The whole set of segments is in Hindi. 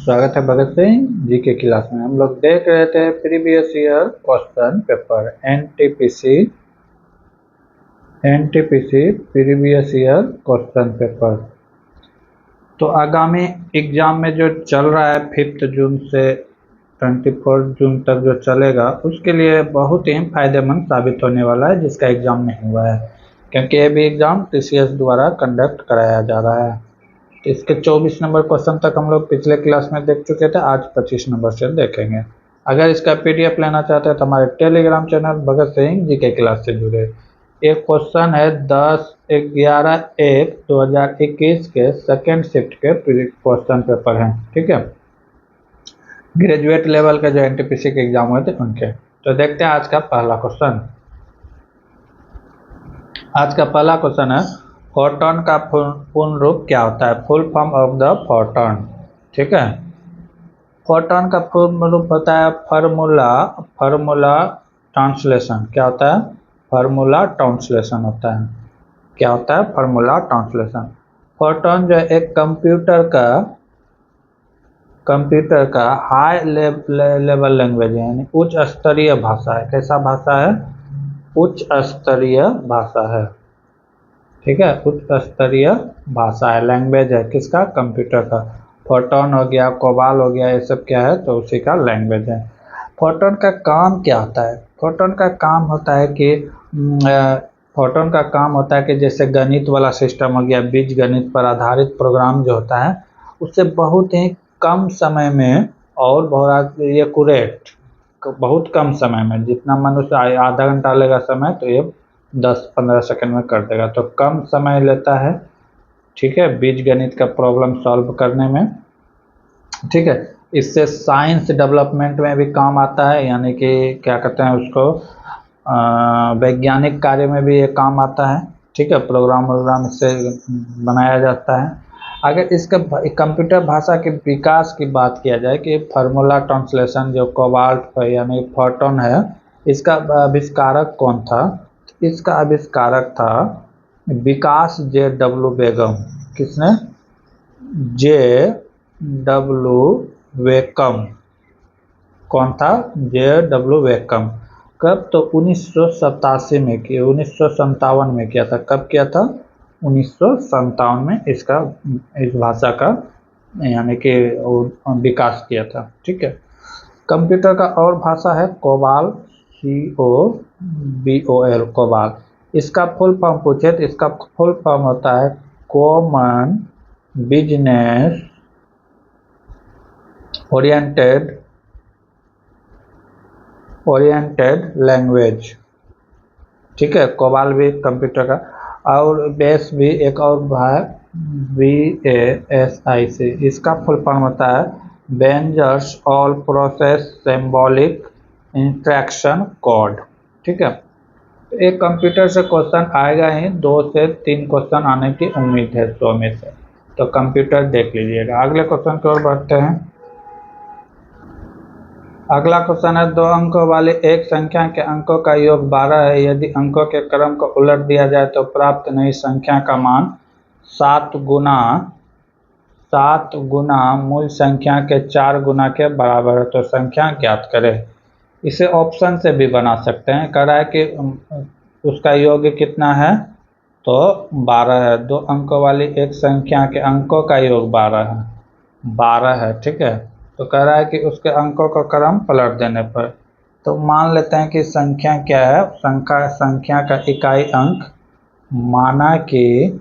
स्वागत है भगत सिंह जी के क्लास में। हम लोग देख रहे थे previous year question paper NTPC previous year question paper. तो आगामी एग्जाम में जो चल रहा है 5 जून से 24 जून तक जो चलेगा, उसके लिए बहुत ही फायदेमंद साबित होने वाला है जिसका एग्जाम नहीं हुआ है, क्योंकि ये भी एग्जाम टीसीएस द्वारा कंडक्ट कराया जा रहा है। तो इसके 24 नंबर क्वेश्चन तक हम लोग पिछले क्लास में देख चुके थे, आज 25 नंबर से देखेंगे। अगर इसका पीडीएफ लेना चाहते हैं तो हमारे टेलीग्राम चैनल भगत सिंह जी के क्लास से जुड़े। एक क्वेश्चन है 10/11/1/2021 के सेकेंड शिफ्ट के क्वेश्चन पेपर हैं, ठीक है, ग्रेजुएट लेवल के जो एनटीपीसी के एग्जाम हुए थे उनके। तो देखते हैं आज का पहला क्वेश्चन। आज का पहला क्वेश्चन है फोटोन का पूर्ण रूप क्या होता है, full form of the photon. ठीक है, फोटोन का पूर्ण रूप होता है फार्मूला ट्रांसलेशन। क्या होता है? फार्मूला ट्रांसलेशन होता है। क्या होता है? Formula translation. फोटोन जो एक कंप्यूटर का हाई लेवल लैंग्वेज है, यानी उच्च स्तरीय भाषा है। कैसा भाषा है? उच्च स्तरीय भाषा है। ठीक है, उच्च स्तरीय भाषा है, लैंग्वेज है। किसका? कंप्यूटर का। फोटोन हो गया, कोबाल हो गया, ये सब क्या है? तो उसी का लैंग्वेज है। फोटोन का काम क्या होता है? फोटोन का काम होता है कि जैसे गणित वाला सिस्टम हो गया, बीज गणित पर आधारित प्रोग्राम जो होता है, उससे बहुत ही कम समय में और बहुत एक्यूरेट, बहुत कम समय में, जितना मनुष्य आधा घंटा लेगा समय, तो ये 10-15 सेकंड में कर देगा। तो कम समय लेता है, ठीक है, बीज गणित का प्रॉब्लम सॉल्व करने में। ठीक है, इससे साइंस डेवलपमेंट में भी काम आता है, यानी कि क्या कहते हैं उसको, वैज्ञानिक कार्य में भी ये काम आता है। ठीक है, प्रोग्राम इससे बनाया जाता है। अगर इसका कंप्यूटर भाषा के विकास की बात किया जाए कि फार्मूला ट्रांसलेशन जो कोबाल्ट यानी फोटोन है, इसका आविष्कारक कौन था? इसका आविष्कारक था विकास जे.डब्ल्यू. बेगम। किसने? जे.डब्ल्यू. बेकम। कौन था? जे.डब्ल्यू. बेकम। कब? तो 1987 में किया, 1957 में किया था। कब किया था? 1957 में इस भाषा का यानी कि विकास किया था। ठीक है, कंप्यूटर का और भाषा है कोबाल, COBOL, कोबाल। इसका फुल फॉर्म पूछे तो इसका फुल फॉर्म होता है कॉमन बिजनेस ओरिएंटेड लैंग्वेज। ठीक है, कोबाल भी कंप्यूटर का, और बेस भी एक और है BASIC। इसका फुल फॉर्म होता है benchers all process symbolic instruction code. ठीक है, एक कंप्यूटर से क्वेश्चन आएगा ही, 2 से 3 क्वेश्चन आने की उम्मीद है 100 में से, तो कंप्यूटर देख लीजिएगा। अगले क्वेश्चन की ओर बढ़ते हैं। अगला क्वेश्चन है 2 अंकों वाली एक संख्या के अंकों का योग 12 है। यदि अंकों के क्रम को उलट दिया जाए तो प्राप्त नई संख्या का मान 7 गुना मूल संख्या के 4 गुना के बराबर है। तो संख्या ज्ञात करें। इसे ऑप्शन से भी बना सकते हैं। कह रहा है कि उसका योग कितना है, तो 12 है। 2 अंकों वाली एक संख्या के अंकों का योग 12 है। ठीक है, तो कह रहा है कि उसके अंकों का क्रम पलट देने पर, तो मान लेते हैं कि संख्या क्या है, संख्या का इकाई अंक, माना कि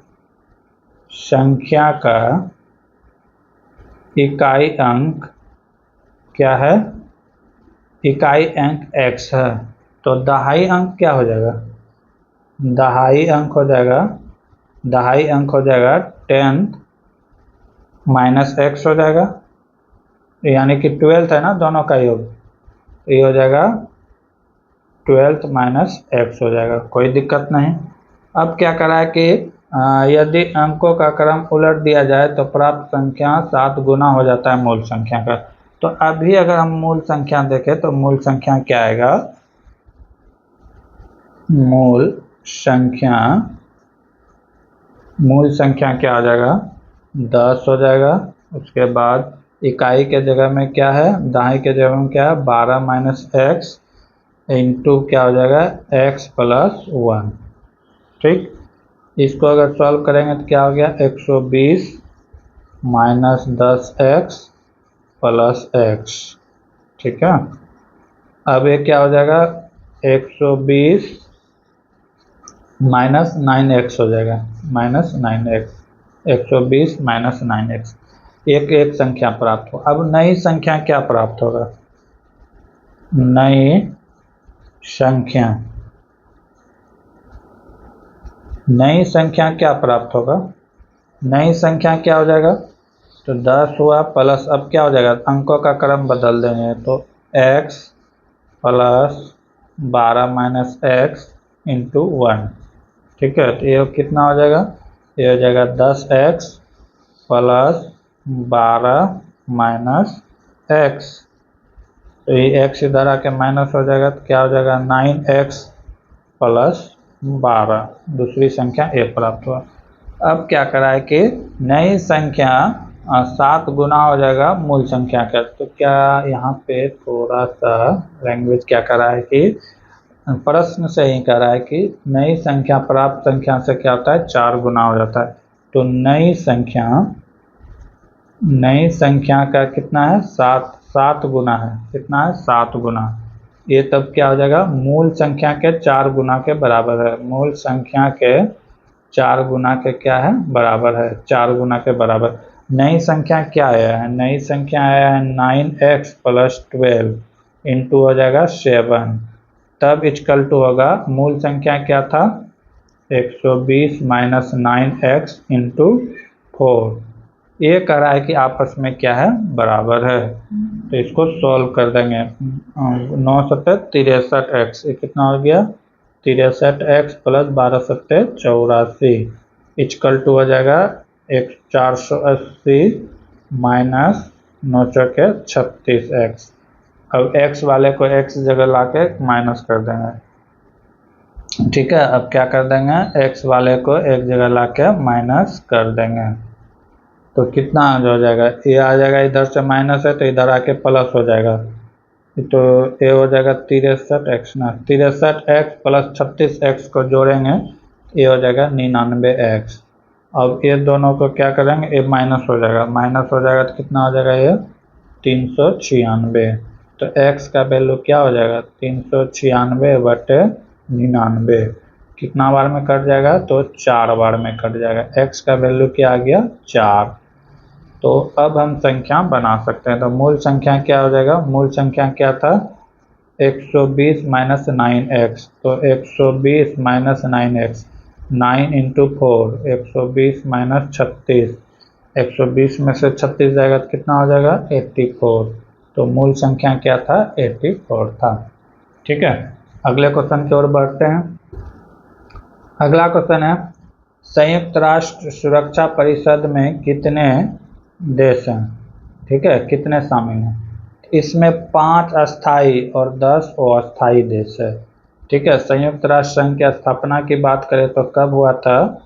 संख्या का इकाई अंक क्या है? इकाई अंक x है। तो दहाई अंक क्या हो जाएगा? दहाई अंक हो जाएगा 10th माइनस x हो जाएगा, यानी कि 12th है ना दोनों का योग, ये हो जाएगा 12th माइनस x हो जाएगा, कोई दिक्कत नहीं। अब क्या करा है कि यदि अंकों का क्रम उलट दिया जाए तो प्राप्त संख्या 7 गुना हो जाता है मूल संख्या का। तो अभी अगर हम मूल संख्या देखें तो मूल संख्या क्या आएगा? मूल संख्या क्या हो जाएगा? 10 हो जाएगा। उसके बाद इकाई के जगह में क्या है, दहाई के जगह में क्या है, 12 माइनस एक्स इंटू क्या हो जाएगा, x प्लस 1। ठीक, इसको अगर सॉल्व करेंगे तो क्या हो गया, 120 माइनस 10x प्लस x। ठीक है, अब ये क्या हो जाएगा, 120 माइनस 9x हो जाएगा, माइनस 9x, 120 माइनस 9x, एक एक संख्या प्राप्त हो। अब नई संख्या क्या प्राप्त होगा, नई संख्या, नई संख्या क्या प्राप्त होगा, नई संख्या क्या हो जाएगा, तो 10 हुआ प्लस, अब क्या हो जाएगा, अंकों का क्रम बदल देंगे तो x plus 12 minus x into 1। ठीक है, तो ये कितना हो जाएगा, ये हो जाएगा 10x प्लस 12 माइनस एक्स, तो ये x इधर आके माइनस हो जाएगा तो क्या हो जाएगा, 9x प्लस 12, दूसरी संख्या a प्राप्त हुआ। अब क्या करा है कि नई संख्या 7 गुना हो जाएगा मूल संख्या का, तो क्या यहाँ पे थोड़ा सा लैंग्वेज क्या करा है कि प्रश्न से ही करा है कि नई संख्या प्राप्त संख्या से क्या होता है, 4 गुना हो जाता है। तो नई संख्या का कितना है, 7 गुना है, कितना है, 7 गुना। ये तब क्या हो जाएगा, मूल संख्या के 4 गुना के बराबर है, मूल संख्या के 4 गुना के क्या है, बराबर है, 4 गुना के बराबर। नई संख्या क्या है, नई संख्या है 9x प्लस 12 इंटू हो जाएगा 7, तब इक्वल टू होगा, मूल संख्या क्या था, 120 माइनस 9x इंटू 4। ये कह रहा है कि आपस में क्या है, बराबर है, तो इसको सॉल्व कर देंगे। 9 सत्ते 63x, ये कितना हो गया, 63x प्लस 12 सत्ते 84 इक्वल टू हो जाएगा 480 माइनस 9 चौके 36x। अब x वाले को x जगह ला के माइनस कर देंगे। ठीक है, अब क्या कर देंगे, x वाले को एक जगह ला के माइनस कर देंगे, तो कितना हो जाएगा, ये आ जाएगा, इधर से माइनस है तो इधर आके प्लस हो जाएगा, तो ये हो जाएगा 63x ना, 63x प्लस 36x को जोड़ेंगे, ये हो जाएगा 99x। अब ये दोनों को क्या करेंगे, ये माइनस हो जाएगा, माइनस हो जाएगा तो कितना हो जाएगा, ये 396, तो x का वैल्यू क्या हो जाएगा, 396 बटे 99, कितना बार में कट जाएगा, तो 4 बार में कट जाएगा, x का वैल्यू क्या आ गया, 4। तो अब हम संख्या बना सकते हैं, तो मूल संख्या क्या हो जाएगा, मूल संख्या क्या था, 120 माइनस 9x, तो 120 माइनस 9x, 9 इंटू 4, 120 माइनस 36, 120 में से 36 जाएगा तो कितना हो जाएगा, 84, तो मूल संख्या क्या था, 84 था। ठीक है, अगले क्वेश्चन की ओर बढ़ते हैं। अगला क्वेश्चन है, संयुक्त राष्ट्र सुरक्षा परिषद में कितने देश हैं, ठीक है, कितने शामिल हैं, इसमें 5 अस्थाई और 10 अस्थाई देश है। ठीक है, संयुक्त राष्ट्र संघ की स्थापना की बात करें तो कब हुआ था,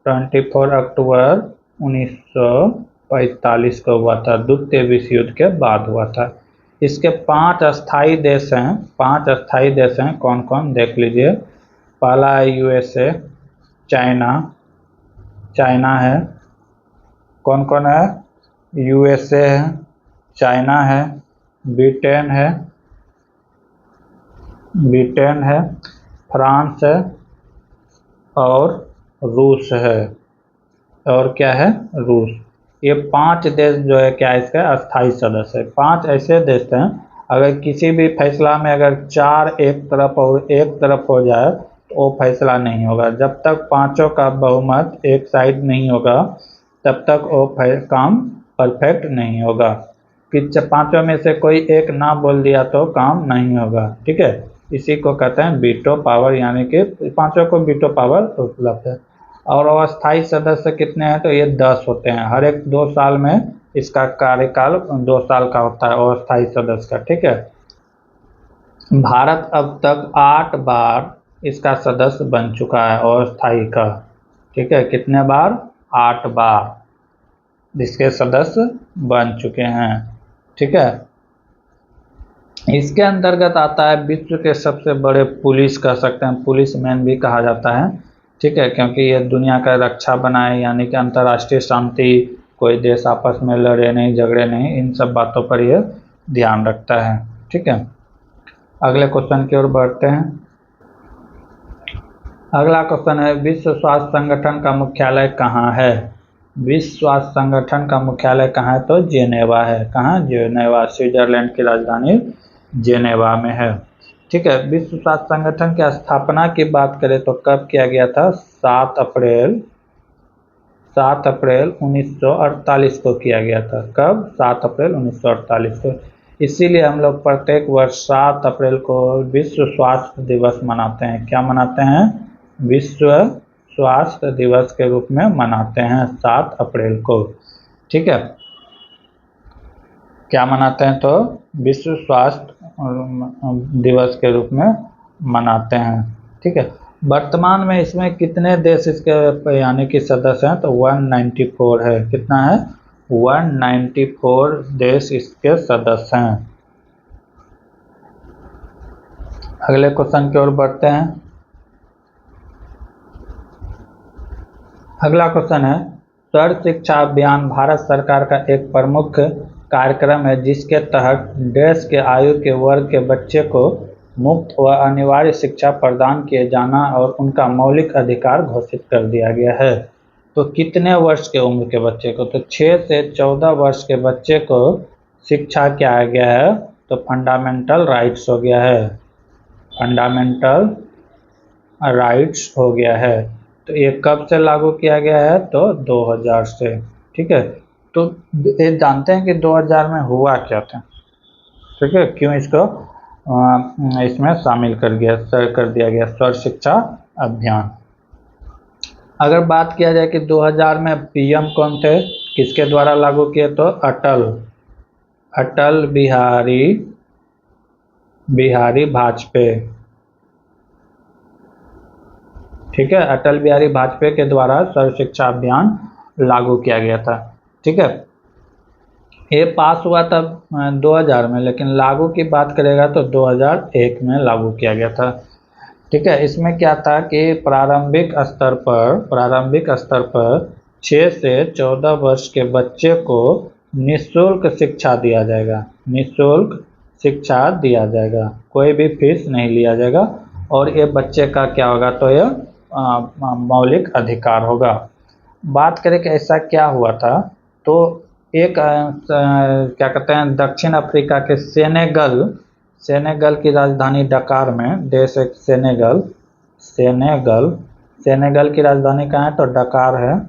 24 अक्टूबर 1945 को हुआ था, द्वितीय विश्व युद्ध के बाद हुआ था। इसके 5 अस्थाई देश हैं, 5 अस्थाई देश हैं, कौन कौन देख लीजिए। पहला है USA, चाइना है, कौन कौन है, USA है, चाइना है, ब्रिटेन है, फ्रांस है और रूस है, और क्या है, रूस। ये 5 देश जो है क्या है, इसका अस्थाई सदस्य है। 5 ऐसे देश हैं, अगर किसी भी फैसला में अगर 4 एक तरफ और एक तरफ हो जाए तो वो फैसला नहीं होगा, जब तक 5ों का बहुमत एक साइड नहीं होगा तब तक वो काम परफेक्ट नहीं होगा, कि 5 में से कोई एक ना बोल दिया तो काम नहीं होगा। ठीक है, इसी को कहते हैं वीटो पावर, यानी कि 5 को वीटो पावर उपलब्ध है। और अस्थाई सदस्य कितने हैं, तो ये 10 होते हैं, हर एक 2 साल में इसका कार्यकाल 2 साल का होता है अस्थाई सदस्य का। ठीक है, भारत अब तक 8 बार इसका सदस्य बन चुका है अस्थाई का। ठीक है, कितने बार, 8 बार। इसके सदस्य बन चुके हैं। ठीक है, इसके अंतर्गत आता है विश्व के सबसे बड़े पुलिस, कह सकते हैं पुलिस मैन भी कहा जाता है। ठीक है, क्योंकि ये दुनिया का रक्षा बनाए, यानी कि अंतर्राष्ट्रीय शांति, कोई देश आपस में लड़े नहीं झगड़े नहीं, इन सब बातों पर यह ध्यान रखता है। ठीक है, अगले क्वेश्चन की ओर बढ़ते हैं। अगला क्वेश्चन है विश्व स्वास्थ्य संगठन का मुख्यालय कहाँ है? विश्व स्वास्थ्य संगठन का मुख्यालय कहाँ है? तो जेनेवा है। कहाँ? जेनेवा, स्विट्जरलैंड की राजधानी जेनेवा में है। ठीक है, विश्व स्वास्थ्य संगठन की स्थापना की बात करें तो कब किया गया था? 7 अप्रैल 1948 को किया गया था। कब? 7 अप्रैल 1948 को। इसीलिए हम लोग प्रत्येक वर्ष 7 अप्रैल को विश्व स्वास्थ्य दिवस मनाते हैं। क्या मनाते हैं? विश्व स्वास्थ्य दिवस के रूप में मनाते हैं 7 अप्रैल को। ठीक है, क्या मनाते हैं? तो विश्व स्वास्थ्य दिवस के रूप में मनाते हैं। ठीक है, वर्तमान में इसमें कितने देश इसके यानी कि सदस्य हैं? तो 194 है। कितना है? 194 देश इसके सदस्य हैं। अगले क्वेश्चन की ओर बढ़ते हैं। अगला क्वेश्चन है सर्व शिक्षा अभियान भारत सरकार का एक प्रमुख कार्यक्रम है जिसके तहत देश के आयु के वर्ग के बच्चे को मुफ्त व अनिवार्य शिक्षा प्रदान किए जाना और उनका मौलिक अधिकार घोषित कर दिया गया है। तो कितने वर्ष के उम्र के बच्चे को? तो 6 से 14 वर्ष के बच्चे को शिक्षा क्या आ गया है? तो फंडामेंटल राइट्स हो गया है। फंडामेंटल राइट्स हो गया है। तो ये कब से लागू किया गया है? तो 2000 से। ठीक है, तो ये जानते हैं कि 2000 में हुआ क्या था? ठीक है, क्यों इसको इसमें शामिल कर दिया गया सर्व शिक्षा अभियान। अगर बात किया जाए कि 2000 में पीएम कौन थे, किसके द्वारा लागू किए? तो अटल बिहारी वाजपेयी। ठीक है, अटल बिहारी वाजपेयी के द्वारा सर्व शिक्षा अभियान लागू किया गया था। ठीक है, ये पास हुआ था 2000 में, लेकिन लागू की बात करेगा तो 2001 में लागू किया गया था। ठीक है, इसमें क्या था कि प्रारंभिक स्तर पर 6 से 14 वर्ष के बच्चे को निःशुल्क शिक्षा दिया जाएगा। निःशुल्क शिक्षा दिया जाएगा, कोई भी फीस नहीं लिया जाएगा, और ये बच्चे का क्या होगा? तो यह मौलिक अधिकार होगा। बात करें कि ऐसा क्या हुआ था, तो एक क्या कहते हैं, दक्षिण अफ्रीका के सेनेगल की राजधानी डकार में, देश एक सेनेगल की राजधानी कहाँ है? तो डकार है।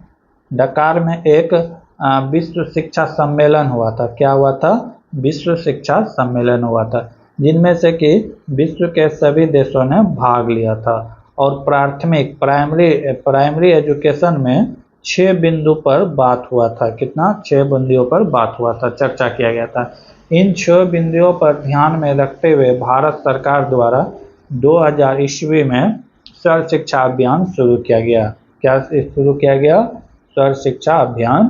डकार में एक विश्व शिक्षा सम्मेलन हुआ था। क्या हुआ था? विश्व शिक्षा सम्मेलन हुआ था, जिनमें से कि विश्व के सभी देशों ने भाग लिया था, और प्राइमरी एजुकेशन में 6 बिंदु पर बात हुआ था। कितना? 6 बिंदुओं पर बात हुआ था, चर्चा किया गया था। इन 6 बिंदुओं पर ध्यान में रखते हुए भारत सरकार द्वारा 2000 ईस्वी में सर्व शिक्षा अभियान शुरू किया गया। क्या शुरू किया गया? सर्व शिक्षा अभियान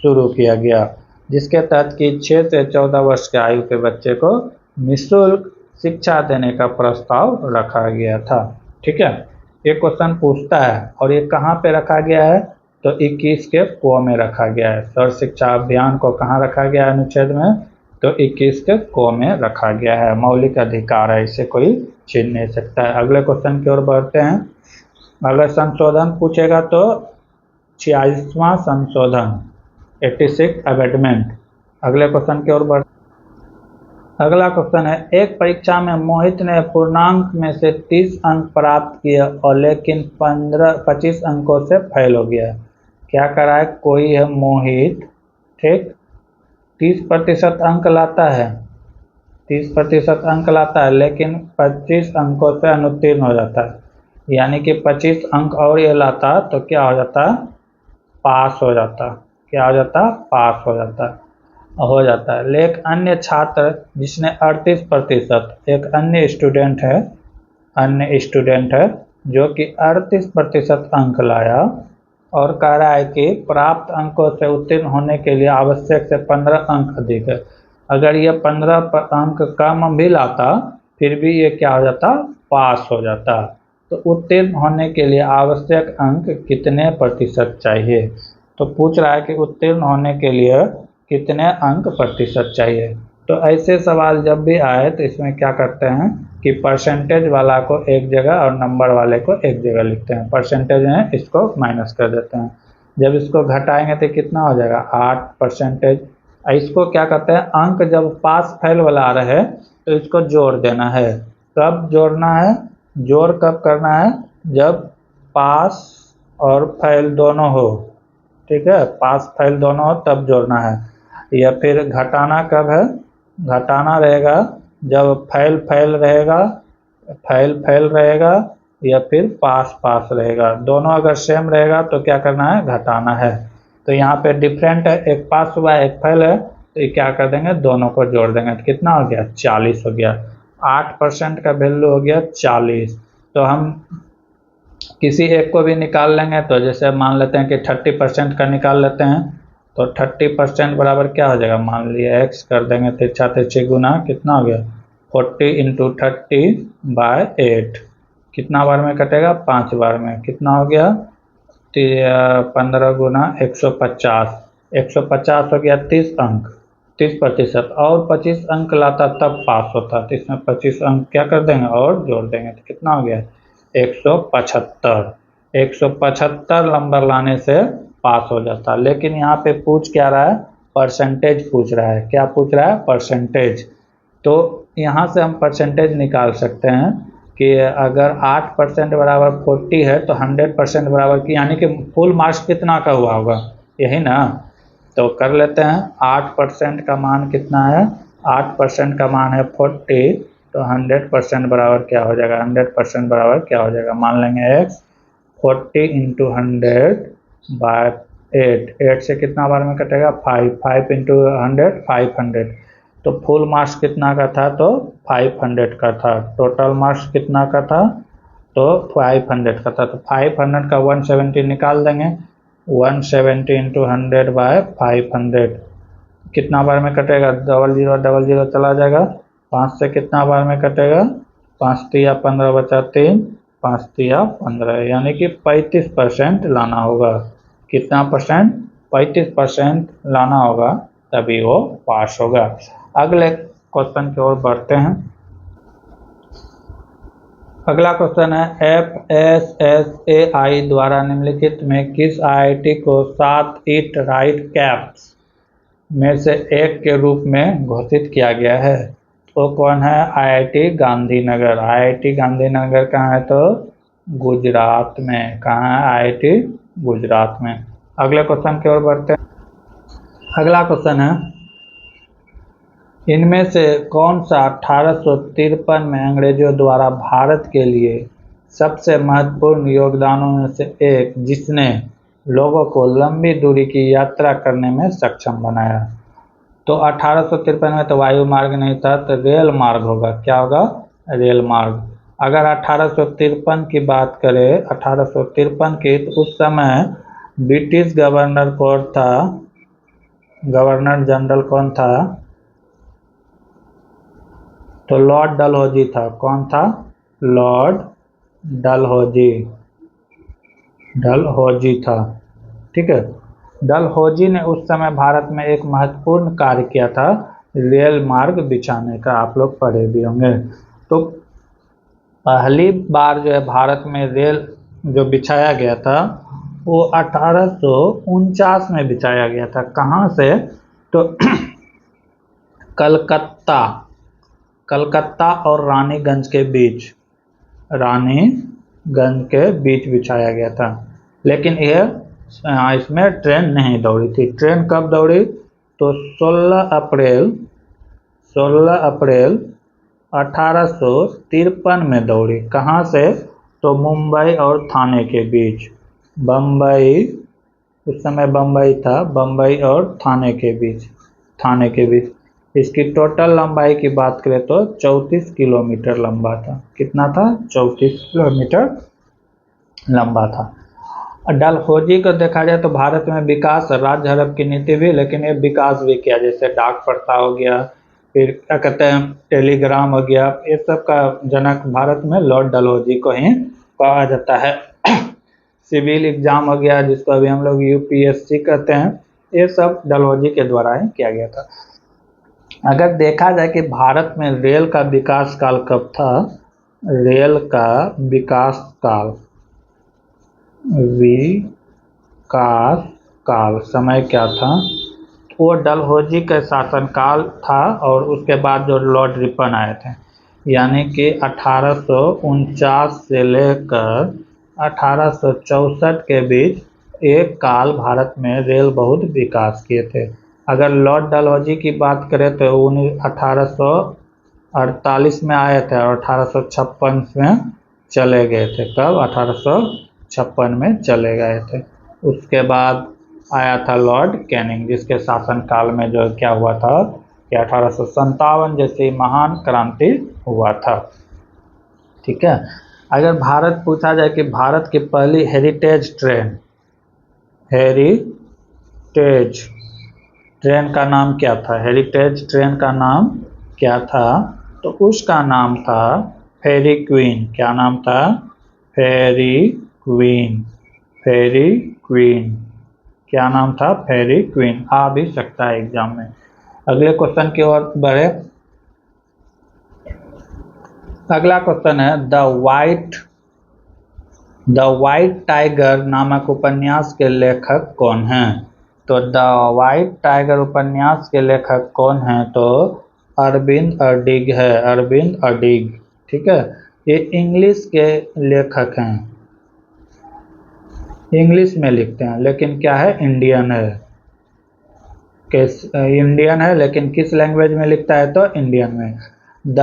शुरू किया गया, जिसके तहत कि 6 से 14 वर्ष के आयु के बच्चे को निःशुल्क शिक्षा देने का प्रस्ताव रखा गया था। ठीक है, ये क्वेश्चन पूछता है, और ये कहाँ पे रखा गया है? तो 21 के को में रखा गया है। सर्व शिक्षा अभियान को कहाँ रखा गया है अनुच्छेद में? तो 21 के को में रखा गया है। मौलिक अधिकार है, इसे कोई छीन नहीं सकता है। अगले क्वेश्चन की ओर बढ़ते हैं। अगर संशोधन पूछेगा तो 46वां संशोधन, 86 अमेंडमेंट। अगले क्वेश्चन की ओर बढ़ अगला क्वेश्चन है एक परीक्षा में मोहित ने पूर्णांक में से 30 अंक प्राप्त किए और लेकिन 25 अंकों से फेल हो गया। क्या करा है? कोई है मोहित, ठीक, 30% अंक लाता है, 30% अंक लाता है, लेकिन 25 अंकों से अनुत्तीर्ण हो जाता है। यानी कि 25 अंक और ये लाता तो क्या हो जाता? पास हो जाता। क्या हो जाता? पास हो जाता है। लेकिन अन्य छात्र जिसने 38%, एक अन्य स्टूडेंट है जो कि 38% अंक लाया, और कह रहा है कि प्राप्त अंकों से उत्तीर्ण होने के लिए आवश्यक से 15 अंक अधिक है। अगर ये 15 अंक कम भी लाता फिर भी ये क्या हो जाता, पास हो जाता। तो उत्तीर्ण होने के लिए आवश्यक अंक कितने प्रतिशत चाहिए, तो पूछ रहा है कि उत्तीर्ण होने के लिए कितने अंक प्रतिशत चाहिए। तो ऐसे सवाल जब भी आए तो इसमें क्या करते हैं कि परसेंटेज वाला को एक जगह और नंबर वाले को एक जगह लिखते हैं। परसेंटेज है इसको माइनस कर देते हैं, जब इसको घटाएंगे तो कितना हो जाएगा 8%। इसको क्या करते हैं, अंक जब पास फेल वाला आ रहे हैं तो इसको जोड़ देना है। कब जोड़ना है, जोड़ कब करना है, जब पास और फेल दोनों हो, ठीक है, पास फेल दोनों हो तब जोड़ना है। या फिर घटाना कब है, घटाना रहेगा जब फेल फेल रहेगा, फेल फेल रहेगा या फिर पास पास रहेगा, दोनों अगर सेम रहेगा तो क्या करना है, घटाना है। तो यहाँ पे डिफरेंट है, एक पास हुआ एक फेल है, तो ये क्या कर देंगे, दोनों को जोड़ देंगे तो कितना हो गया 40 हो गया। 8% का वैल्यू हो गया 40। तो हम किसी एक को भी निकाल लेंगे, तो जैसे मान लेते हैं कि 30% का निकाल लेते हैं, तो 30% बराबर क्या हो जाएगा, मान लिया x कर देंगे तिरछा तिरछी गुना, कितना हो गया 40 इंटू 30/8, कितना बार में कटेगा 5 बार में, कितना हो गया 15 गुना 150, 150 हो गया 30 अंक, 30%। और 25 अंक लाता तब पास होता, तो इसमें 25 अंक क्या कर देंगे और जोड़ देंगे तो कितना हो गया 175। 175 नंबर लाने से पास हो जाता। लेकिन यहाँ पे पूछ क्या रहा है, परसेंटेज पूछ रहा है। क्या पूछ रहा है, परसेंटेज। तो यहाँ से हम परसेंटेज निकाल सकते हैं कि अगर 8% बराबर 40 है तो 100% बराबर की, यानी कि फुल मार्क्स कितना का हुआ होगा, यही ना। तो कर लेते हैं, 8% का मान कितना है, 8% का मान है 40, तो 100% बराबर क्या हो जाएगा, 100% बराबर क्या हो जाएगा, मान लेंगे x 40 इंटू 100/8, 8 से कितना बार में कटेगा 5, 5 इंटू 100 500। तो फुल मार्क्स कितना का था, तो 500 का था। टोटल मार्क्स कितना का था, तो 500 का था। तो 500 का 170 निकाल देंगे, 170 इंटू 100/500 कितना बार में कटेगा, 0000 चला जाएगा, 5 से कितना बार में कटेगा, 5 तिया 15 बचा 3, 5 तिया 15, यानी कि 35% लाना होगा। कितना परसेंट, 35% लाना होगा, तभी वो पास होगा। अगले क्वेश्चन की ओर बढ़ते हैं। अगला क्वेश्चन है, FSSAI द्वारा निम्नलिखित में किस IIT को 7 ईट राइट कैप्स में से एक के रूप में घोषित किया गया है। तो कौन है, IIT गांधीनगर। IIT गांधीनगर कहाँ है, तो गुजरात में। कहाँ है, IIT गुजरात में। अगले क्वेश्चन की ओर बढ़ते हैं। अगला क्वेश्चन है, इनमें से कौन सा 1853 में अंग्रेजों द्वारा भारत के लिए सबसे महत्वपूर्ण योगदानों में से एक, जिसने लोगों को लंबी दूरी की यात्रा करने में सक्षम बनाया। तो 1853 में तो वायु मार्ग नहीं था, तो रेल मार्ग होगा। क्या होगा, रेल मार्ग। अगर 1853 की बात करें, 1853 की, तो उस समय ब्रिटिश गवर्नर कौन था, गवर्नर जनरल कौन था, तो लॉर्ड डलहौजी था। कौन था, लॉर्ड डलहौजी, डलहौजी था, ठीक है। डलहौजी ने उस समय भारत में एक महत्वपूर्ण कार्य किया था, रेल मार्ग बिछाने का, आप लोग पढ़े भी होंगे। तो पहली बार जो है भारत में रेल जो बिछाया गया था वो 1849 में बिछाया गया था। कहाँ से, तो कलकत्ता, कलकत्ता और रानीगंज के बीच, रानीगंज के बीच बिछाया गया था। लेकिन यह इसमें ट्रेन नहीं दौड़ी थी। ट्रेन कब दौड़ी, तो 16 अप्रैल 1853 में दौड़ी। कहाँ से, तो मुंबई और थाने के बीच। बम्बई, उस समय बम्बई था, बम्बई और थाने के बीच, थाने के बीच। इसकी टोटल लंबाई की बात करें तो 34 किलोमीटर लंबा था। कितना था, 34 किलोमीटर लंबा था। डलहौजी को देखा जाए तो भारत में विकास राज्य हड़प की नीति भी, लेकिन ये विकास भी किया, जैसे डाक प्रथा हो गया, फिर क्या कहते हैं टेलीग्राम हो गया, ये सब का जनक भारत में लॉर्ड डलहौजी को ही कहा जाता है। सिविल एग्जाम हो गया जिसको अभी हम लोग यूपीएससी कहते हैं, ये सब डलहौजी के द्वारा ही किया गया था। अगर देखा जाए कि भारत में रेल का विकास काल कब था, रेल का विकास काल, विकास काल समय क्या था, वो डलहौजी का शासनकाल था, और उसके बाद जो लॉर्ड रिपन आए थे, यानी कि 1849 से लेकर 1864 के बीच एक काल भारत में रेल बहुत विकास किए थे। अगर लॉर्ड डलहौजी की बात करें तो 1848 में आए थे और 1856 में चले गए थे। कब? 1856 में चले गए थे। उसके बाद आया था लॉर्ड कैनिंग, जिसके शासनकाल में जो क्या हुआ था कि 1857 जैसी महान क्रांति हुआ था। ठीक है। अगर भारत पूछा जाए कि भारत की पहली हेरिटेज ट्रेन का नाम क्या था, हेरिटेज ट्रेन का नाम क्या था, तो उसका नाम था फेरी क्वीन। क्या नाम था? फेरी क्वीन। फेरी क्वीन, क्या नाम था? फेरी क्वीन। आ भी सकता है एग्जाम में। अगले क्वेश्चन की ओर बढ़े। अगला क्वेश्चन है द वाइट टाइगर नामक उपन्यास के लेखक कौन हैं? तो द वाइट टाइगर उपन्यास के लेखक कौन हैं? तो अरविंद अडिग है, अरविंद अडिग। ठीक है। ये इंग्लिश के लेखक हैं, इंग्लिश में लिखते हैं, लेकिन क्या है, इंडियन है। इंडियन है लेकिन किस लैंग्वेज में लिखता है? तो इंडियन में। द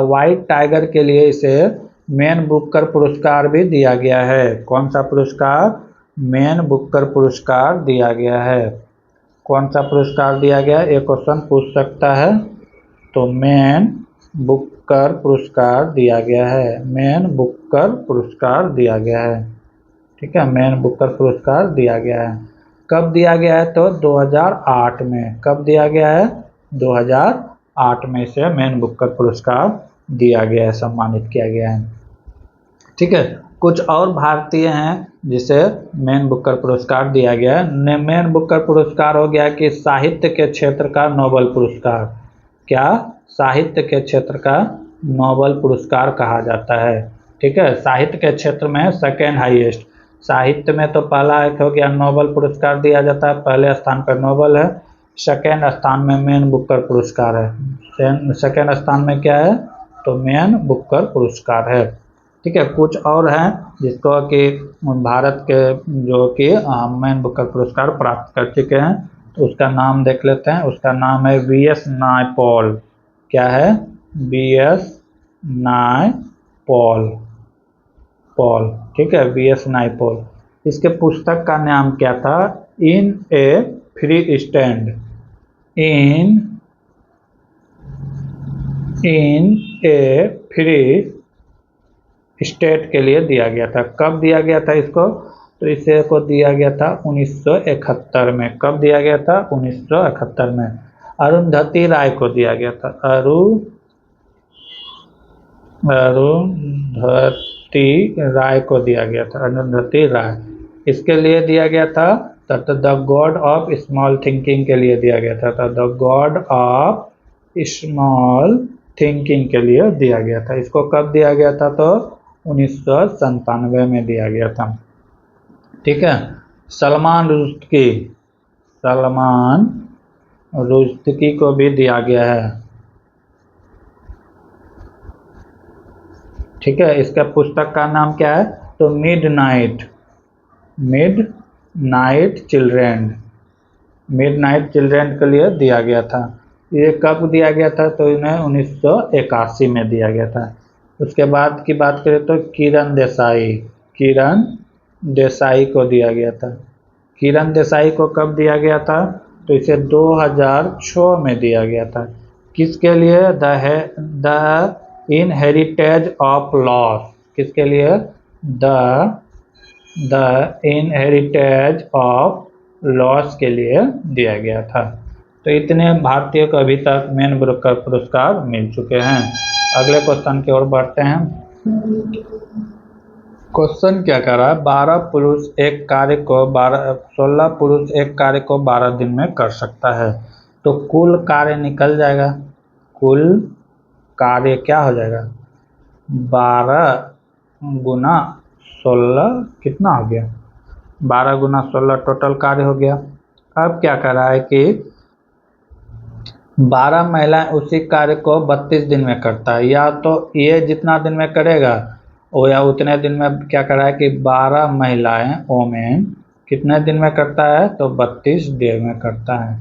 वाइट टाइगर के लिए इसे मैन बुकर पुरस्कार भी दिया गया है। कौन सा पुरस्कार? मैन बुकर पुरस्कार दिया गया है। कौन सा पुरस्कार दिया गया? एक क्वेश्चन पूछ सकता है। तो मैन बुकर पुरस्कार दिया गया है, मैन बुकर पुरस्कार दिया गया है। ठीक है, मैन बुकर पुरस्कार दिया गया है। कब दिया गया है? तो 2008 में। कब दिया गया है? 2008 में इसे मैन बुकर पुरस्कार दिया गया है, सम्मानित किया गया है। ठीक है। कुछ और भारतीय हैं जिसे मैन बुकर पुरस्कार दिया गया है। मैन बुकर पुरस्कार हो गया कि साहित्य के क्षेत्र का नोबेल पुरस्कार। क्या? साहित्य के क्षेत्र का नोबेल पुरस्कार कहा जाता है। ठीक है, साहित्य के क्षेत्र में सेकेंड हाईएस्ट। साहित्य में तो पहला एक हो गया नोबेल पुरस्कार दिया जाता है, पहले स्थान पर नोबेल है, सेकेंड स्थान में मैन बुकर पुरस्कार है। सेकेंड स्थान में क्या है? तो मैन बुकर पुरस्कार है। ठीक है। कुछ और हैं जिसको कि भारत के जो कि मैन बुकर पुरस्कार प्राप्त कर चुके हैं, तो उसका नाम देख लेते हैं। उसका नाम है वीएस नायपॉल। क्या है? वीएस नायपॉल, पॉल। ठीक है, वीएस नायपॉल। इसके पुस्तक का नाम क्या था? इन ए फ्री स्टैंड। इन ए फ्री स्टेट के लिए दिया गया था। कब दिया गया था इसको? तो इसे को दिया गया था 1971 में। कब दिया गया था? 1971 में। अरुंधति राय को दिया गया था। अरुंधति राय को दिया गया था। अरुंधति राय इसके लिए दिया गया था, तो the God of small thinking के लिए दिया गया था। तो the God of small thinking के लिए दिया गया था। इसको कब दिया गया था? तो 1997 में दिया गया था। ठीक है। सलमान रुश्दी को भी दिया गया है। ठीक है। इसका पुस्तक का नाम क्या है? तो मिड नाइट चिल्ड्रेन के लिए दिया गया था। ये कब दिया गया था? तो इन्हें 1981 में दिया गया था। उसके बाद की बात करें तो किरण देसाई को दिया गया था। किरण देसाई को कब दिया गया था? तो इसे 2006 में दिया गया था। किसके लिए? The inheritance of loss. किसके लिए? The the inheritance of loss के लिए दिया गया था। तो इतने भारतीयों को अभी तक मैन बुकर पुरस्कार मिल चुके हैं। अगले क्वेश्चन की ओर बढ़ते हैं। क्वेश्चन क्या कर रहा है, 16 पुरुष एक कार्य को 12 दिन में कर सकता है। तो कुल कार्य निकल जाएगा, कुल कार्य क्या हो जाएगा, 12 गुना 16 कितना हो गया, 12 गुना 16 टोटल कार्य हो गया। अब क्या कर रहा है कि 12 महिलाएं उसी कार्य को 32 दिन में करता है, या तो ये जितना दिन में करेगा वो या उतने दिन में क्या कर रहा है कि 12 महिलाएं ओमेन कितने दिन में करता है, तो 32 दिन में करता है।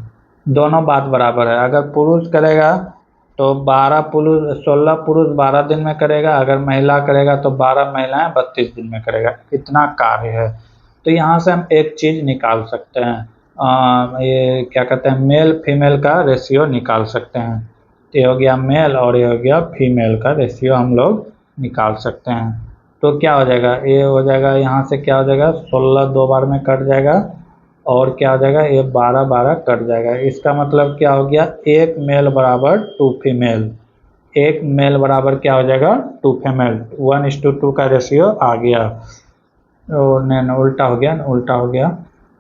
दोनों बात बराबर है। अगर पुरुष करेगा तो 16 पुरुष 12 दिन में करेगा, अगर महिला करेगा तो 12 महिलाएं 32 दिन में करेगा। इतना कार्य है। तो यहाँ से हम एक चीज निकाल सकते हैं, ये क्या कहते हैं, मेल फीमेल का रेशियो निकाल सकते हैं। तो ये हो गया मेल और ये हो गया फीमेल का रेशियो हम लोग निकाल सकते हैं। तो क्या हो जाएगा, ये हो जाएगा यहाँ से क्या हो जाएगा, 16 दो बार में कट जाएगा और क्या हो जाएगा, ये 12 12 कट जाएगा। इसका मतलब क्या हो गया, एक मेल बराबर 2 फीमेल, एक मेल बराबर क्या हो जाएगा 2 फीमेल, 1:2 का रेशियो आ गया। उल्टा हो गया, उल्टा हो गया,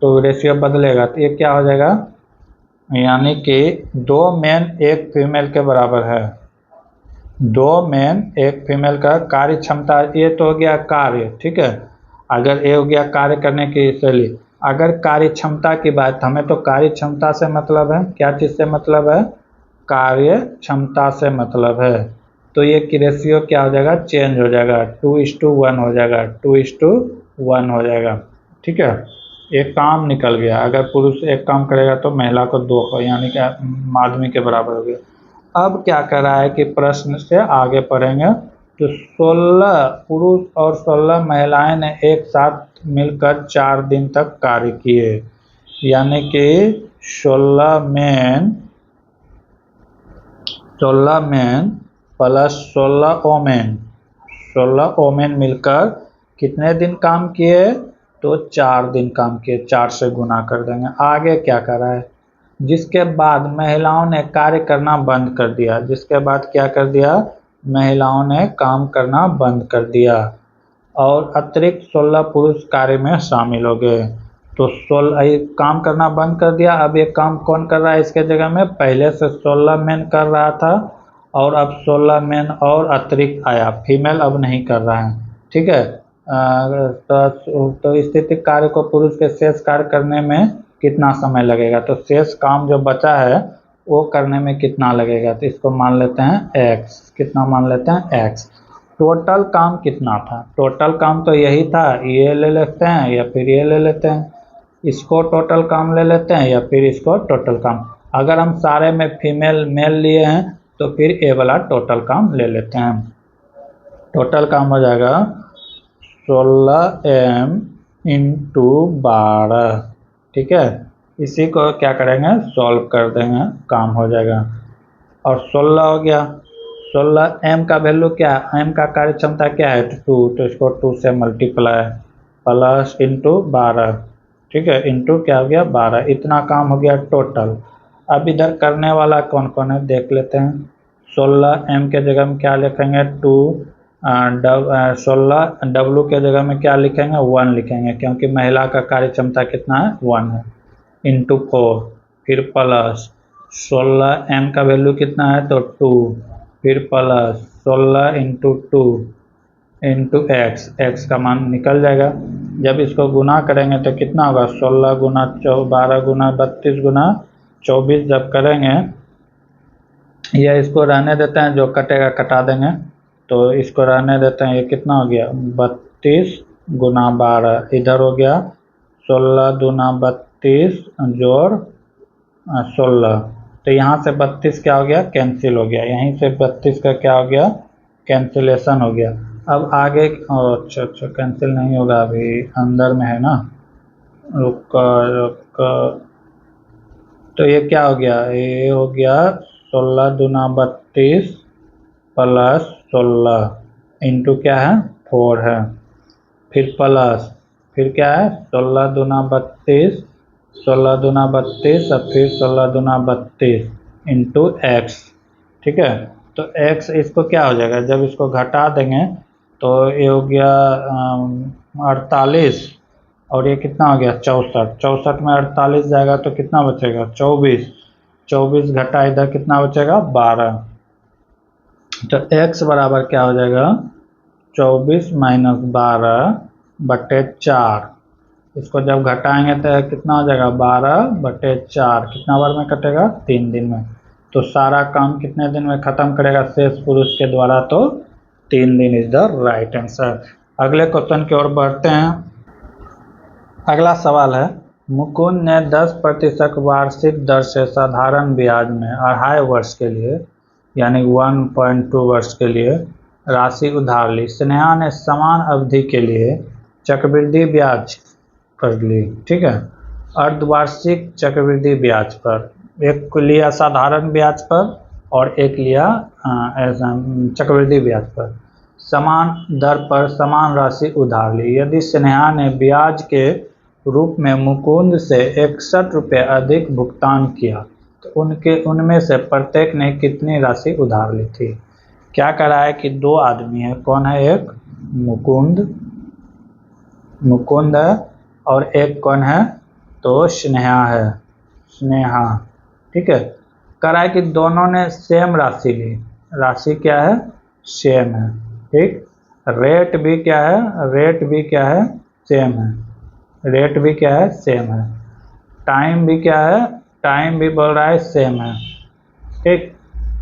तो रेशियो बदलेगा। तो ये क्या हो जाएगा, यानी कि 2 मेन 1 फीमेल के बराबर है। 2 मेन 1 फीमेल का कार्य क्षमता, ये तो हो गया कार्य, ठीक है। अगर ये हो गया कार्य करने की शैली। अगर कार्य क्षमता की बात, हमें तो कार्य क्षमता से मतलब है, क्या चीज़ से मतलब है, कार्य क्षमता से मतलब है। तो ये की रेशियो क्या हो जाएगा, चेंज हो जाएगा, 2:1 हो जाएगा, 2:1 हो जाएगा, ठीक है। एक काम निकल गया, अगर पुरुष एक काम करेगा तो महिला को 2, यानी कि आदमी के बराबर हो गया। अब क्या कर रहा है कि प्रश्न से आगे पढ़ेंगे। तो 16 पुरुष और 16 महिलाएं ने एक साथ मिलकर 4 दिन तक कार्य किए, यानी कि 16 मैन प्लस 16 ओमेन, 16 ओमेन मिलकर कितने दिन काम किए, तो 4 दिन काम किए। 4 से गुना कर देंगे। आगे क्या कर रहा है, जिसके बाद महिलाओं ने कार्य करना बंद कर दिया, जिसके बाद क्या कर दिया, महिलाओं ने काम करना बंद कर दिया और अतिरिक्त 16 पुरुष कार्य में शामिल हो गए। तो 16 काम करना बंद कर दिया। अब ये काम कौन कर रहा है इसके जगह में, पहले से 16 मैन कर रहा था और अब 16 मैन और अतिरिक्त आया, फीमेल अब नहीं कर रहा है, ठीक है। तो स्थिति कार्य को पुरुष के शेष कार्य करने में कितना समय लगेगा, तो शेष काम जो बचा है वो करने में कितना लगेगा, तो इसको मान लेते हैं x, कितना मान लेते हैं x। टोटल काम कितना था, टोटल काम तो यही था, ये ले लेते हैं या फिर ये ले लेते हैं, इसको टोटल काम ले लेते हैं या फिर इसको टोटल काम। अगर हम सारे में फीमेल मेल लिए हैं तो फिर ए वाला टोटल काम ले लेते हैं। टोटल काम हो जाएगा 16m × 12, ठीक है। इसी को क्या करेंगे, सॉल्व कर देंगे, काम हो जाएगा। और 16 हो गया, 16 m का वैल्यू क्या है, m का कार्य क्षमता क्या है 2, तो इसको 2 से मल्टीप्लाई प्लस इंटू 12, ठीक है, इंटू क्या हो गया 12। इतना काम हो गया टोटल। अब इधर करने वाला कौन कौन है देख लेते हैं। 16m के जगह में क्या लिखेंगे 2, 16 W के जगह में क्या लिखेंगे 1 लिखेंगे, क्योंकि महिला का कार्य क्षमता कितना है 1 है, इंटू 4, फिर प्लस 16m का वैल्यू कितना है तो 2, फिर प्लस 16 × 2 इंटू x का मान निकल जाएगा। जब इसको गुना करेंगे तो कितना होगा, 16 गुना 12 गुना 32 गुना 24 जब करेंगे, या इसको रहने देते हैं, जो कटेगा कटा देंगे, तो इसको रहने देते हैं। ये कितना हो गया 32 गुना 12, इधर हो गया 16 दूना 32 जोड़ 16, तो यहाँ से 32 क्या हो गया कैंसिल हो गया, यहीं से 32 का क्या हो गया कैंसिलेशन हो गया। अब आगे अच्छा कैंसिल नहीं होगा, अभी अंदर में है ना, रुक। तो ये क्या हो गया, ये हो गया 16 दूना 32 प्लस 16 इंटू क्या है 4 है, फिर प्लस फिर क्या है 16 दूना 32, 16 दूना 32 और फिर 16 दूना 32 इंटू एक्स। ठीक है, तो x इसको क्या हो जाएगा, जब इसको घटा देंगे तो ये हो गया 48 और ये कितना हो गया 64, 64 में 48 जाएगा तो कितना बचेगा 24, 24 घटा इधर कितना बचेगा 12। तो x बराबर क्या हो जाएगा 24 माइनस 12/4। इसको जब घटाएंगे तो कितना हो जाएगा 12/4, कितना बार में कटेगा 3 दिन में। तो सारा काम कितने दिन में खत्म करेगा शेष पुरुष के द्वारा, तो 3 दिन इज द राइट आंसर। अगले क्वेश्चन की ओर बढ़ते हैं। अगला सवाल है, मुकुंद ने 10% वार्षिक दर से साधारण ब्याज में 2.5 वर्ष के लिए यानी 1.2 वर्ष के लिए राशि उधार ली। स्नेहा ने समान अवधि के लिए चक्रवृद्धि ब्याज पर ली। ठीक है, अर्धवार्षिक चक्रवृद्धि ब्याज पर, एक लिया साधारण ब्याज पर और एक लिया चक्रवृद्धि ब्याज पर। समान दर पर समान राशि उधार ली। यदि स्नेहा ने ब्याज के रूप में मुकुंद से 61 रुपये अधिक भुगतान किया तो उनमें से प्रत्येक ने कितनी राशि उधार ली थी। क्या कह रहा है कि दो आदमी है, कौन है, एक मुकुंद है और एक कौन है, तो स्नेहा है, स्नेहा। ठीक है, कह रहा है कि दोनों ने सेम राशि ली, राशि क्या है सेम है। ठीक, रेट भी क्या है, रेट भी क्या है सेम है, रेट भी क्या है सेम है। टाइम भी क्या है, टाइम भी बोल रहा है सेम है। ठीक,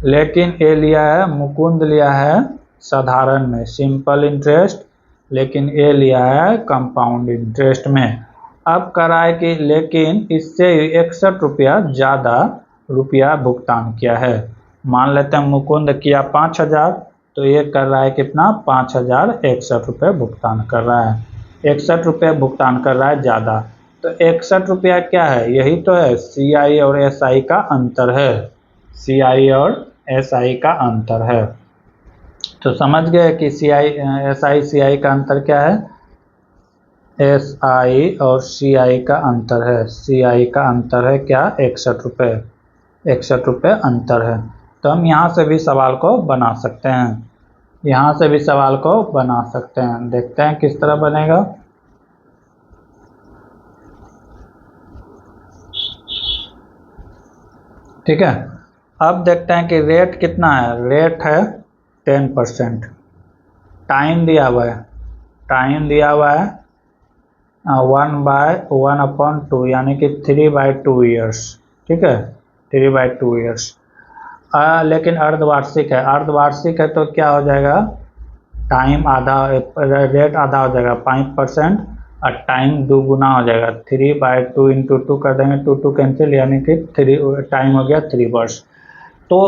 लेकिन ये लिया है मुकुंद लिया है साधारण में सिंपल इंटरेस्ट, लेकिन ये लिया है कंपाउंड इंटरेस्ट में। अब कह रहा है कि लेकिन इससे 61 रुपया ज़्यादा रुपया भुगतान किया है। मान लेते हैं मुकुंद किया 5000, तो ये कर रहा है कितना 5061 रुपये भुगतान कर रहा है, 61 रुपये भुगतान कर रहा है ज़्यादा। तो 61 रुपया क्या है, यही तो है CI और SI का अंतर है, CI और SI का अंतर है। तो समझ गए कि SI का अंतर क्या है, SI और CI का अंतर है, CI का अंतर है क्या 61 रुपये, 61 रुपये अंतर है। तो हम यहाँ से भी सवाल को बना सकते हैं, यहाँ से भी सवाल को बना सकते हैं। देखते हैं किस तरह बनेगा। ठीक है, अब देखते हैं कि रेट कितना है, रेट है 10%। टाइम दिया हुआ है, टाइम दिया हुआ है 1/1/2 यानी कि 3/2 ईयर्स। ठीक है, 3/2 ईयर्स। लेकिन अर्धवार्षिक है, अर्धवार्षिक है तो क्या हो जाएगा, टाइम आधा, रेट आधा हो जाएगा 5% और टाइम 2 गुना हो जाएगा, 3/2 इंटू 2 कर देंगे, 2 कैंसिल यानी कि 3 टाइम हो गया 3 वर्ष। तो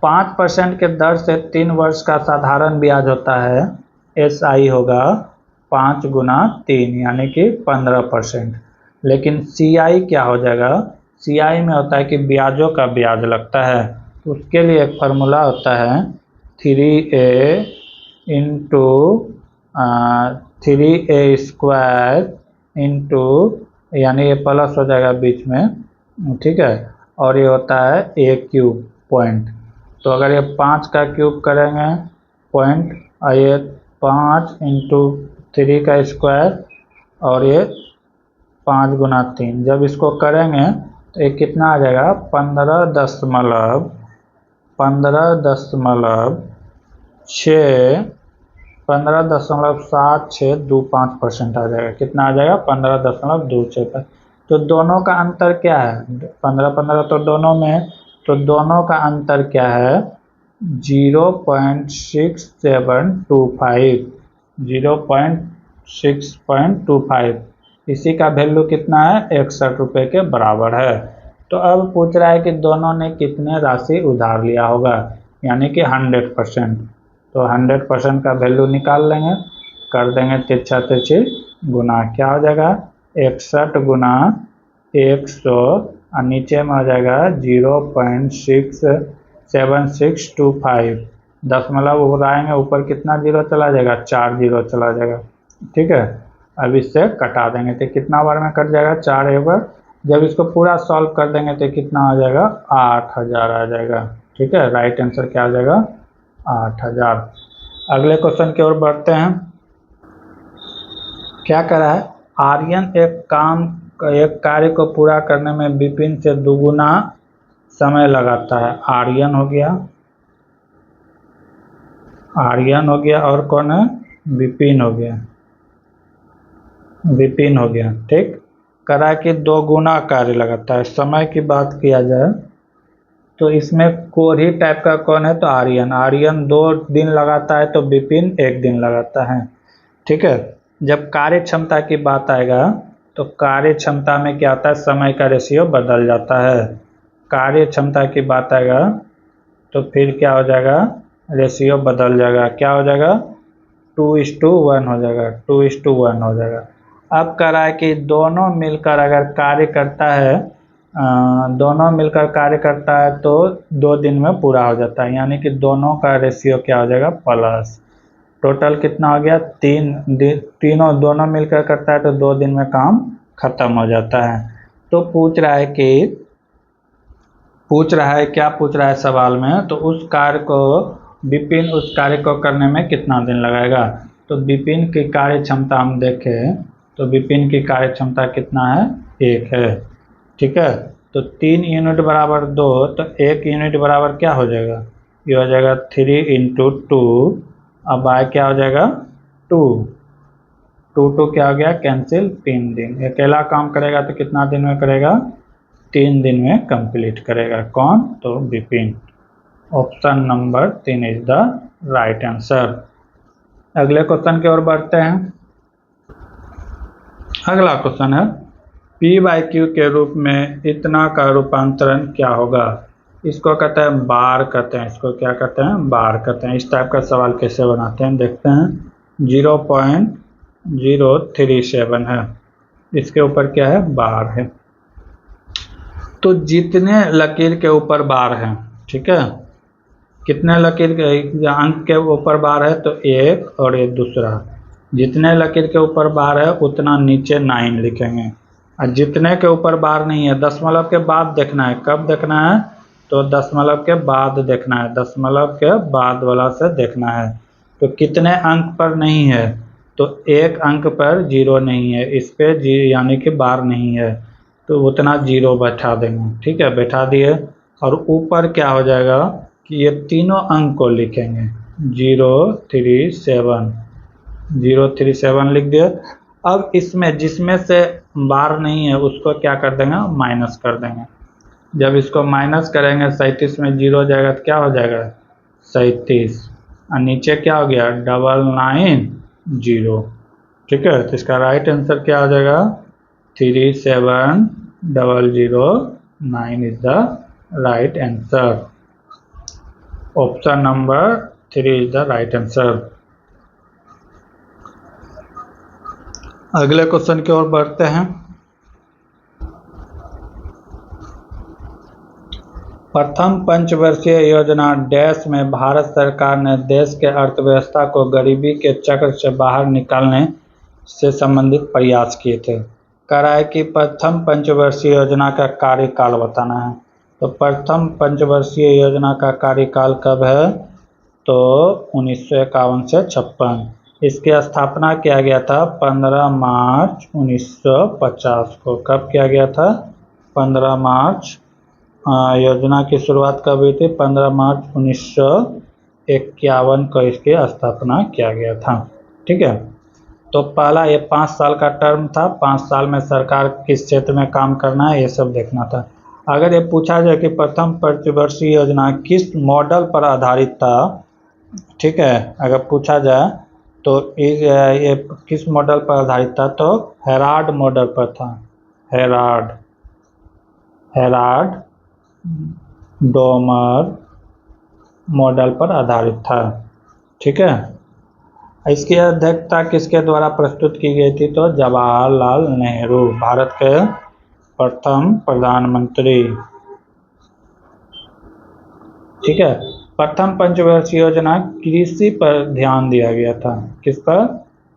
5% के दर से 3 वर्ष का साधारण ब्याज होता है, SI होगा 5 गुना 3 यानी कि 15%। लेकिन CI क्या हो जाएगा, CI में होता है कि ब्याजों का ब्याज लगता है, तो उसके लिए एक फार्मूला होता है 3A इंटू 3A² इंटू, यानी ये प्लस हो जाएगा बीच में। ठीक है, और ये होता है A³ पॉइंट। तो अगर ये 5 का क्यूब करेंगे पॉइंट, और ये 5 इंटू 3 का स्क्वायर और ये 5 गुना 3, जब इसको करेंगे तो ये कितना आ जाएगा 15.7625% आ जाएगा। कितना आ जाएगा 15.26। तो दोनों का अंतर क्या है, 15 तो दोनों में, तो दोनों का अंतर क्या है 0.6725, 0.625। इसी का वैल्यू कितना है 61 रुपये के बराबर है। तो अब पूछ रहा है कि दोनों ने कितने राशि उधार लिया होगा, यानी कि 100%। तो 100% का वैल्यू निकाल लेंगे, कर देंगे तिरछा तिरछी गुना, क्या हो जाएगा 61 गुना 100 और नीचे में हो जाएगा 0.67625। दशमलव उड़ाएंगे ऊपर कितना जीरो चला जाएगा, 4 जीरो चला जाएगा। ठीक है, अब इससे कटा देंगे तो कितना बार में कट जाएगा, 4 एक बार। जब इसको पूरा सॉल्व कर देंगे तो कितना आ जाएगा, 8000 आ जाएगा। ठीक है, राइट आंसर क्या आ जाएगा, 8000। अगले क्वेश्चन की ओर बढ़ते हैं। क्या करा है, आर्यन एक कार्य को पूरा करने में विपिन से दुगुना समय लगाता है। आर्यन हो गया, आर्यन हो गया, और कौन है, विपिन हो गया, विपिन हो गया। ठीक, करा कि 2 गुना कार्य लगाता है। समय की बात किया जाए तो इसमें कोरी टाइप का कौन है, तो आर्यन। आर्यन 2 दिन लगाता है तो विपिन 1 दिन लगाता है। ठीक है, जब कार्य क्षमता की बात आएगा तो कार्य क्षमता में क्या आता है, समय का रेशियो बदल जाता है। कार्य क्षमता की बात आएगा तो फिर क्या हो जाएगा, रेशियो बदल जाएगा। क्या हो जाएगा, 2:1 हो जाएगा, 2:1 हो जाएगा। अब कह रहा है कि दोनों मिलकर अगर कार्य करता है, दोनों मिलकर कार्य करता है तो 2 दिन में पूरा हो जाता है, यानी कि दोनों का रेशियो क्या हो जाएगा, प्लस। टोटल कितना हो गया, 3 दोनों मिलकर करता है तो 2 दिन में काम खत्म हो जाता है। तो पूछ रहा है क्या पूछ रहा है सवाल में, तो उस कार्य को विपिन उस कार्य को करने में कितना दिन लगाएगा। तो विपिन की कार्य क्षमता हम देखें तो विपिन की कार्य क्षमता कितना है, 1 है। ठीक है, तो 3 यूनिट बराबर 2, तो 1 यूनिट बराबर क्या हो जाएगा, ये हो जाएगा 3 × 2। अब आय क्या हो जाएगा, 2 2 क्या हो गया, कैंसिल, 3 दिन। अकेला काम करेगा तो कितना दिन में करेगा, 3 दिन में कंप्लीट करेगा। कौन, तो Vipin. Option number 3 is the right answer. अगले क्वेश्चन की ओर बढ़ते हैं। अगला क्वेश्चन है, P/Q के रूप में इतना का रूपांतरण क्या होगा। इसको कहते हैं बार कहते हैं, इसको क्या कहते हैं, बार कहते हैं। इस टाइप का सवाल कैसे बनाते हैं देखते हैं। 0.037 है, इसके ऊपर क्या है, बार है। तो जितने लकीर के ऊपर बार है, ठीक है, कितने लकीर के अंक के ऊपर बार है, तो 1 और ये दूसरा। जितने लकीर के ऊपर बार है उतना नीचे 9 लिखेंगे, और जितने के ऊपर बार नहीं है, दशमलव के बाद देखना है। कब देखना है, तो दशमलव के बाद देखना है, दशमलव के बाद वाला से देखना है। तो कितने अंक पर नहीं है, तो 1 अंक पर 0 नहीं है, इस पे यानी कि बार नहीं है, तो उतना 0 बैठा देंगे। ठीक है, बैठा दिए। और ऊपर क्या हो जाएगा कि ये तीनों अंक को लिखेंगे, 037 037 लिख दिए। अब इसमें जिसमें से बार नहीं है उसको क्या कर देंगे, माइनस कर देंगे। जब इसको माइनस करेंगे 37 में 0 जाएगा तो क्या हो जाएगा, 37, और नीचे क्या हो गया, 990। ठीक है, तो इसका राइट आंसर क्या हो जाएगा, 37009 is the right answer. Option number 3 is the right answer. अगले क्वेश्चन की ओर बढ़ते हैं। प्रथम पंचवर्षीय योजना डैश में भारत सरकार ने देश के अर्थव्यवस्था को गरीबी के चक्र से बाहर निकालने से संबंधित प्रयास किए थे। कह रहा है कि प्रथम पंचवर्षीय योजना का कार्यकाल बताना है। तो प्रथम पंचवर्षीय योजना का कार्यकाल कब है, तो 1951 से 56। इसकी स्थापना किया गया था 15 मार्च 1950 को। कब किया गया था, 15 मार्च। योजना की शुरुआत कब हुई थी, 15 मार्च 1951 को इसकी स्थापना किया गया था। ठीक है, तो पहला ये 5 साल का टर्म था, 5 साल में सरकार किस क्षेत्र में काम करना है ये सब देखना था। अगर ये पूछा जाए कि प्रथम पंचवर्षीय योजना किस मॉडल पर आधारित था, ठीक है, अगर पूछा जाए तो ये किस मॉडल पर आधारित था, तो हेराल्ड मॉडल पर था। हेराल्ड डोमर मॉडल पर आधारित था। ठीक है, इसकी अध्यक्षता किसके द्वारा प्रस्तुत की गई थी, तो जवाहरलाल नेहरू, भारत के प्रथम प्रधानमंत्री। ठीक है, प्रथम पंचवर्षीय योजना कृषि पर ध्यान दिया गया था। किस पर,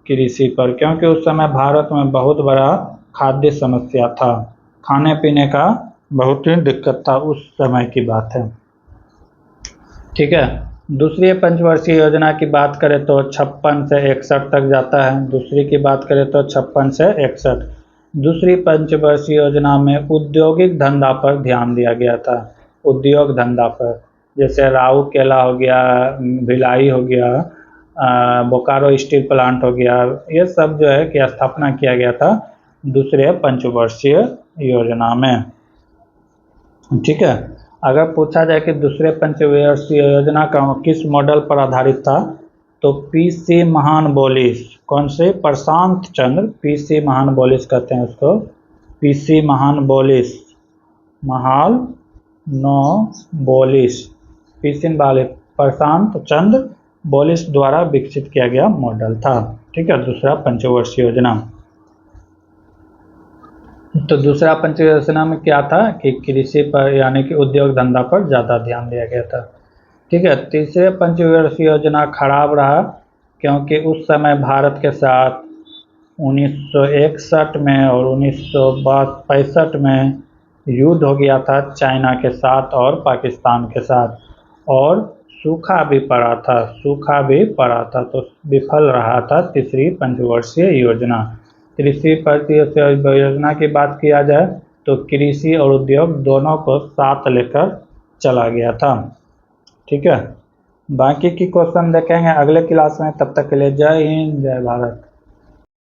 कृषि पर, क्योंकि उस समय भारत में बहुत बड़ा खाद्य समस्या था, खाने पीने का बहुत ही दिक्कत था, उस समय की बात है। ठीक है। दूसरी पंचवर्षीय योजना की बात करें तो 56 से 61 तक जाता है। दूसरी की बात करें तो 56 से 61। दूसरी पंचवर्षीय योजना में औद्योगिक धंधा पर ध्यान दिया गया था, उद्योग धंधा पर, जैसे राउरकेला हो गया, भिलाई हो गया, बोकारो स्टील प्लांट हो गया, ये सब जो है कि स्थापना किया गया था दूसरे पंचवर्षीय योजना में। ठीक है। अगर पूछा जाए कि दूसरे पंचवर्षीय योजना का किस मॉडल पर आधारित था, तो पीसी महानबोलिस, कौन से, प्रशांत चंद्र पीसी महानबोलिस कहते हैं उसको, पीसी महानबोलिस, महालनोबोलिस, पीसी प्रशांत चंद्र बोलिस द्वारा विकसित किया गया मॉडल था। ठीक है, दूसरा पंचवर्षीय योजना। तो दूसरा पंचवर्षीय योजना में क्या था कि कृषि पर यानी कि उद्योग धंधा पर ज़्यादा ध्यान दिया गया था। ठीक है। तीसरे पंचवर्षीय योजना खराब रहा, क्योंकि उस समय भारत के साथ 1961 में और 1965 में युद्ध हो गया था चाइना के साथ और पाकिस्तान के साथ, और सूखा भी पड़ा था, तो विफल रहा था तीसरी पंचवर्षीय योजना। कृषि पंचवर्षीय योजना की बात किया जाए तो कृषि और उद्योग दोनों को साथ लेकर चला गया था। ठीक है। बाकी की क्वेश्चन देखेंगे अगले क्लास में, तब तक के लिए जय हिंद जय भारत।